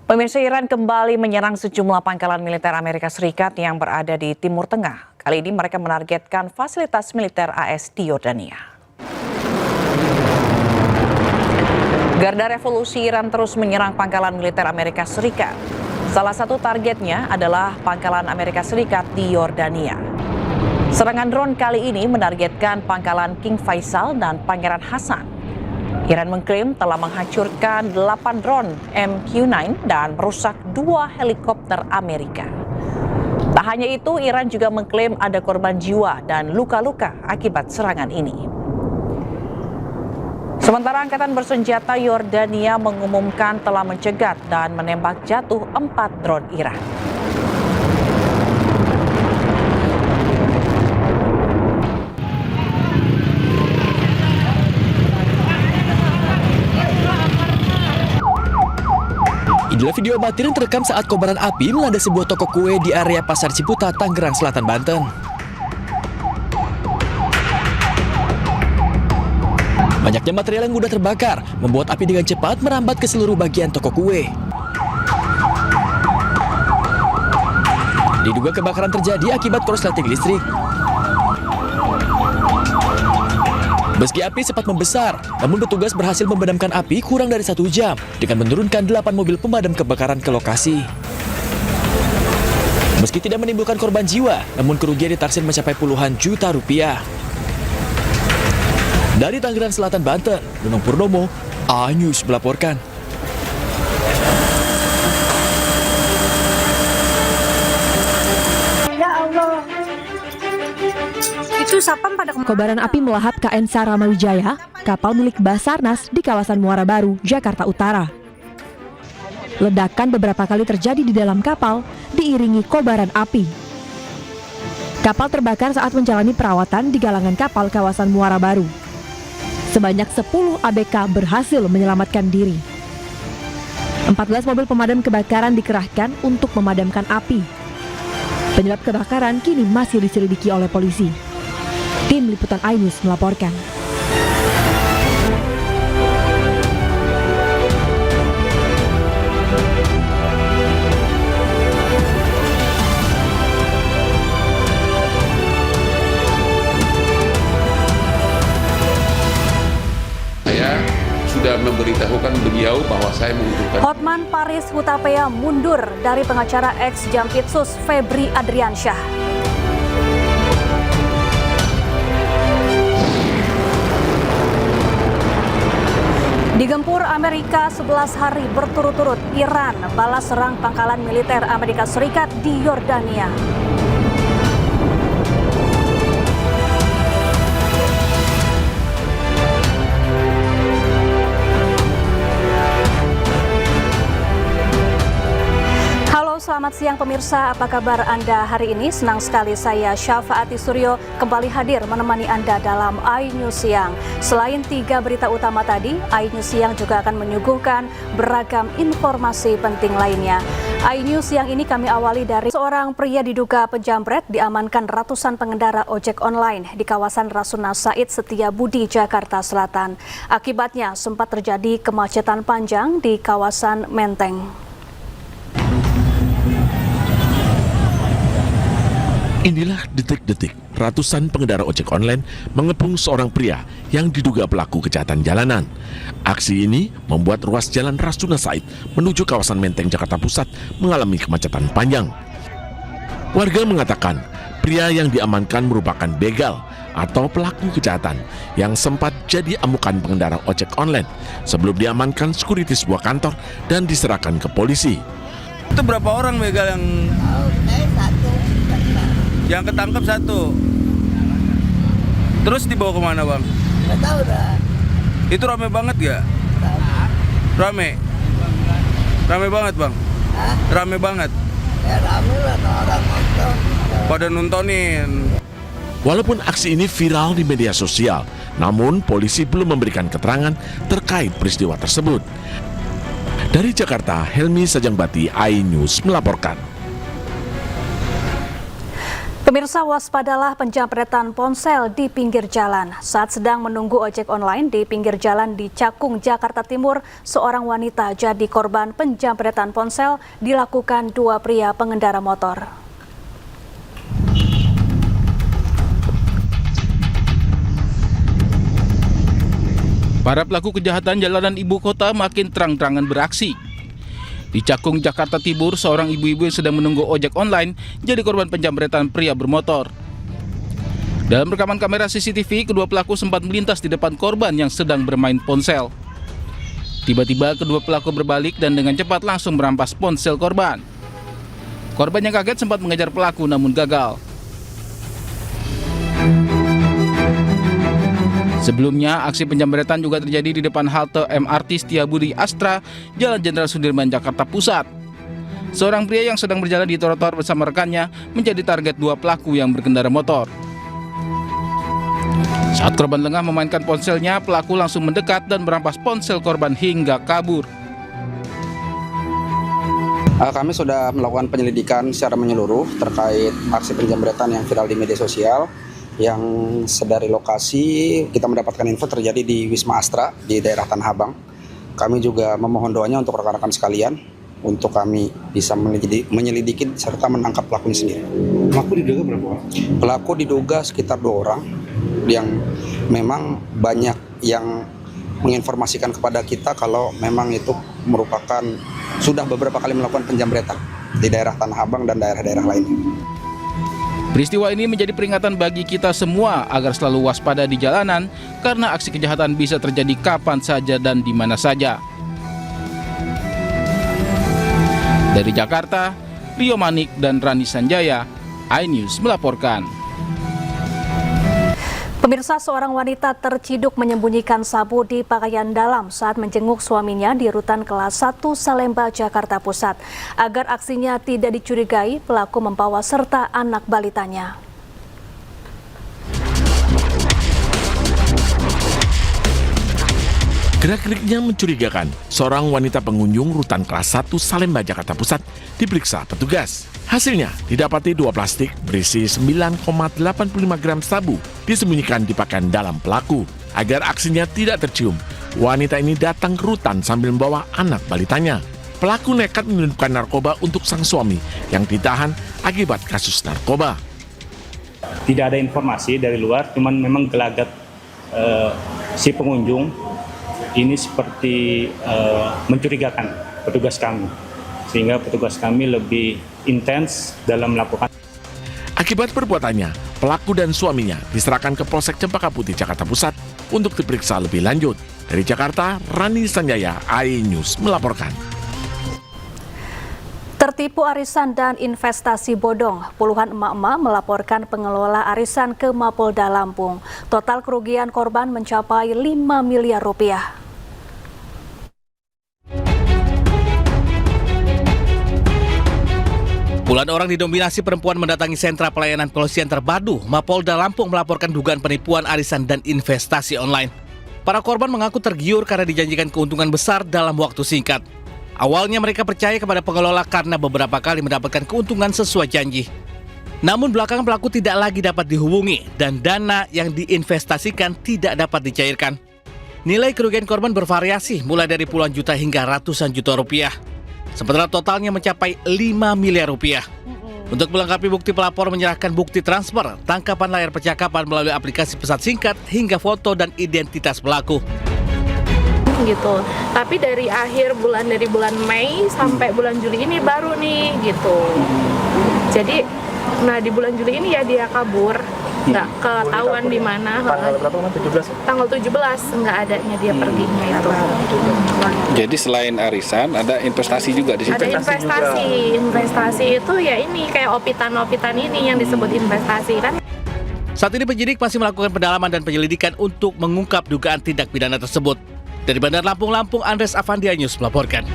Pemirsa, Iran kembali menyerang sejumlah pangkalan militer Amerika Serikat yang berada di Timur Tengah. Kali ini mereka menargetkan fasilitas militer AS di Yordania. Garda Revolusi Iran terus menyerang pangkalan militer Amerika Serikat. Salah satu targetnya adalah pangkalan Amerika Serikat di Yordania. Serangan drone kali ini menargetkan pangkalan King Faisal dan Pangeran Hasan. Iran mengklaim telah menghancurkan 8 drone MQ-9 dan merusak 2 helikopter Amerika. Tak hanya itu, Iran juga mengklaim ada korban jiwa dan luka-luka akibat serangan ini. Sementara Angkatan Bersenjata Yordania mengumumkan telah mencegat dan menembak jatuh 4 drone Iran. Inilah video amatir yang terekam saat kobaran api melanda sebuah toko kue di area Pasar Ciputat, Tangerang Selatan, Banten. Banyaknya material yang mudah terbakar membuat api dengan cepat merambat ke seluruh bagian toko kue. Diduga kebakaran terjadi akibat korsleting listrik. Meski api sempat membesar, namun petugas berhasil memadamkan api kurang dari 1 jam dengan menurunkan 8 mobil pemadam kebakaran ke lokasi. Meski tidak menimbulkan korban jiwa, namun kerugian ditaksir mencapai puluhan juta rupiah. Dari Tangerang Selatan, Banten, Nunung Purnomo, iNews melaporkan. Kobaran api melahap KN Saramawijaya, kapal milik Basarnas di kawasan Muara Baru, Jakarta Utara. Ledakan beberapa kali terjadi di dalam kapal, diiringi kobaran api. Kapal terbakar saat menjalani perawatan di galangan kapal kawasan Muara Baru. Sebanyak 10 ABK berhasil menyelamatkan diri. 14 mobil pemadam kebakaran dikerahkan untuk memadamkan api. Penyebab kebakaran kini masih diselidiki oleh polisi. Tim Liputan iNews melaporkan. Saya sudah memberitahukan beliau bahwa saya membutuhkan. Hotman Paris Hutapea mundur dari pengacara ex Jampitsus Febri Adriansyah. Digempur Amerika 11 hari berturut-turut, Iran balas serang pangkalan militer Amerika Serikat di Yordania. Selamat siang pemirsa, apa kabar Anda hari ini? Senang sekali saya Syafaati Suryo kembali hadir menemani Anda dalam iNews Siang. Selain 3 berita utama tadi, iNews Siang juga akan menyuguhkan beragam informasi penting lainnya. iNews Siang ini kami awali dari seorang pria diduga penjamret diamankan ratusan pengendara ojek online di kawasan Rasuna Said Setiabudi, Jakarta Selatan. Akibatnya sempat terjadi kemacetan panjang di kawasan Menteng. Inilah detik-detik ratusan pengendara ojek online mengepung seorang pria yang diduga pelaku kejahatan jalanan. Aksi ini membuat ruas jalan Rasuna Said menuju kawasan Menteng, Jakarta Pusat mengalami kemacetan panjang. Warga mengatakan pria yang diamankan merupakan begal atau pelaku kejahatan yang sempat jadi amukan pengendara ojek online sebelum diamankan sekuriti sebuah kantor dan diserahkan ke polisi. Itu berapa orang begal yang... Yang ketangkep 1. Terus dibawa kemana bang? Nggak tahu dah. Itu rame banget gak? Rame? Rame banget bang? Hah? Rame banget? Ya rame lah orang nonton. Pada nontonin. Walaupun aksi ini viral di media sosial, namun polisi belum memberikan keterangan terkait peristiwa tersebut. Dari Jakarta, Helmi Sajangbati, iNews melaporkan. Pemirsa, waspadalah penjamretan ponsel di pinggir jalan. Saat sedang menunggu ojek online di pinggir jalan di Cakung, Jakarta Timur, seorang wanita jadi korban penjamretan ponsel dilakukan dua pria pengendara motor. Para pelaku kejahatan jalanan ibu kota makin terang-terangan beraksi. Di Cakung, Jakarta Timur, seorang ibu-ibu yang sedang menunggu ojek online jadi korban penjamretan pria bermotor. Dalam rekaman kamera CCTV, kedua pelaku sempat melintas di depan korban yang sedang bermain ponsel. Tiba-tiba kedua pelaku berbalik dan dengan cepat langsung merampas ponsel korban. Korban yang kaget sempat mengejar pelaku namun gagal. Sebelumnya, aksi penjamretan juga terjadi di depan halte MRT Setiabudi Astra, Jalan Jenderal Sudirman, Jakarta Pusat. Seorang pria yang sedang berjalan di trotoar bersama rekannya menjadi target dua pelaku yang berkendara motor. Saat korban tengah memainkan ponselnya, pelaku langsung mendekat dan merampas ponsel korban hingga kabur. Kami sudah melakukan penyelidikan secara menyeluruh terkait aksi penjamretan yang viral di media sosial. Yang sedari lokasi kita mendapatkan info terjadi di Wisma Astra di daerah Tanah Abang. Kami juga memohon doanya untuk rekan-rekan sekalian untuk kami bisa menyelidiki serta menangkap pelakunya sendiri. Pelaku diduga berapa orang? Pelaku diduga sekitar 2 orang yang memang banyak yang menginformasikan kepada kita kalau memang itu merupakan sudah beberapa kali melakukan penjamretan di daerah Tanah Abang dan daerah-daerah lainnya. Peristiwa ini menjadi peringatan bagi kita semua agar selalu waspada di jalanan karena aksi kejahatan bisa terjadi kapan saja dan di mana saja. Dari Jakarta, Rio Manik dan Rani Sanjaya, iNews melaporkan. Pemirsa, seorang wanita terciduk menyembunyikan sabu di pakaian dalam saat menjenguk suaminya di rutan kelas 1 Salemba, Jakarta Pusat. Agar aksinya tidak dicurigai, pelaku membawa serta anak balitanya. Gerak-geriknya mencurigakan. Seorang wanita pengunjung rutan kelas 1 Salemba, Jakarta Pusat diperiksa petugas. Hasilnya didapati 2 plastik berisi 9,85 gram sabu disembunyikan di pakaian dalam pelaku. Agar aksinya tidak tercium, wanita ini datang ke rutan sambil membawa anak balitanya. Pelaku nekat menyelundupkan narkoba untuk sang suami yang ditahan akibat kasus narkoba. Tidak ada informasi dari luar, cuman memang gelagat si pengunjung ini seperti mencurigakan petugas kami, sehingga petugas kami lebih intens dalam melakukan. Akibat perbuatannya, pelaku dan suaminya diserahkan ke Polsek Cempaka Putih, Jakarta Pusat untuk diperiksa lebih lanjut. Dari Jakarta, Rani Sanjaya, iNews melaporkan. Tertipu arisan dan investasi bodong, puluhan emak-emak melaporkan pengelola arisan ke Mapolda Lampung. Total kerugian korban mencapai 5 miliar rupiah. Puluhan orang didominasi perempuan mendatangi sentra pelayanan kepolisian terpadu Mapolda Lampung melaporkan dugaan penipuan arisan dan investasi online. Para korban mengaku tergiur karena dijanjikan keuntungan besar dalam waktu singkat. Awalnya mereka percaya kepada pengelola karena beberapa kali mendapatkan keuntungan sesuai janji. Namun belakangan pelaku tidak lagi dapat dihubungi dan dana yang diinvestasikan tidak dapat dicairkan. Nilai kerugian korban bervariasi mulai dari puluhan juta hingga ratusan juta rupiah. Sementara totalnya mencapai 5 miliar rupiah. Untuk melengkapi bukti, pelapor menyerahkan bukti transfer, tangkapan layar percakapan melalui aplikasi pesan singkat, hingga foto dan identitas pelaku. Gitu. Tapi dari bulan Mei sampai bulan Juli ini baru nih gitu. Jadi, di bulan Juli ini ya dia kabur, nggak ketahuan di mana. Tanggal berapa? 17? Tanggal 17 nggak adanya dia perginya itu. Jadi selain arisan ada investasi juga di situ. Ada investasi itu ya ini kayak opitan ini yang disebut investasi kan. Saat ini penyidik masih melakukan pendalaman dan penyelidikan untuk mengungkap dugaan tindak pidana tersebut. Dari Bandar Lampung, Andres Avandia News melaporkan.